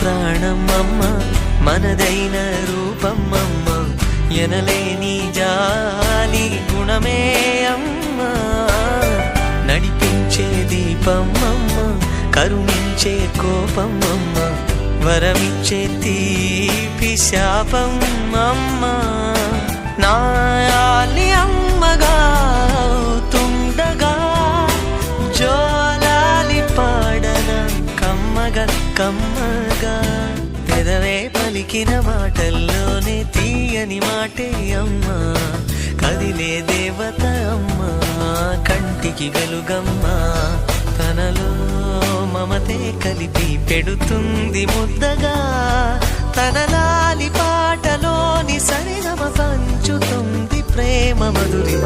ప్రాణం అమ్మ, మనదైన రూపం అమ్మ, ఎనలేని జాలి గుణమే అమ్మ, నడిపించే దీపం అమ్మ, కరుణించే కోపం అమ్మ, వరమిచ్చే తీపి శాపం అమ్మ, నాయాలి అమ్మగా తుండగా జోలాలి పాడన కమ్మగా కమ్మగా, పెదవే పలికిన మాటల్లోనే తీయని మాటే అమ్మా, కదిలే దేవత అమ్మా, కంటికి వెలుగమ్మా, తనలో మమతే కలిపి పెడుతుంది ముద్దగా, తన లాలి పాటలోని సరిగమ పంచుతుంది ప్రేమ మధురిమ.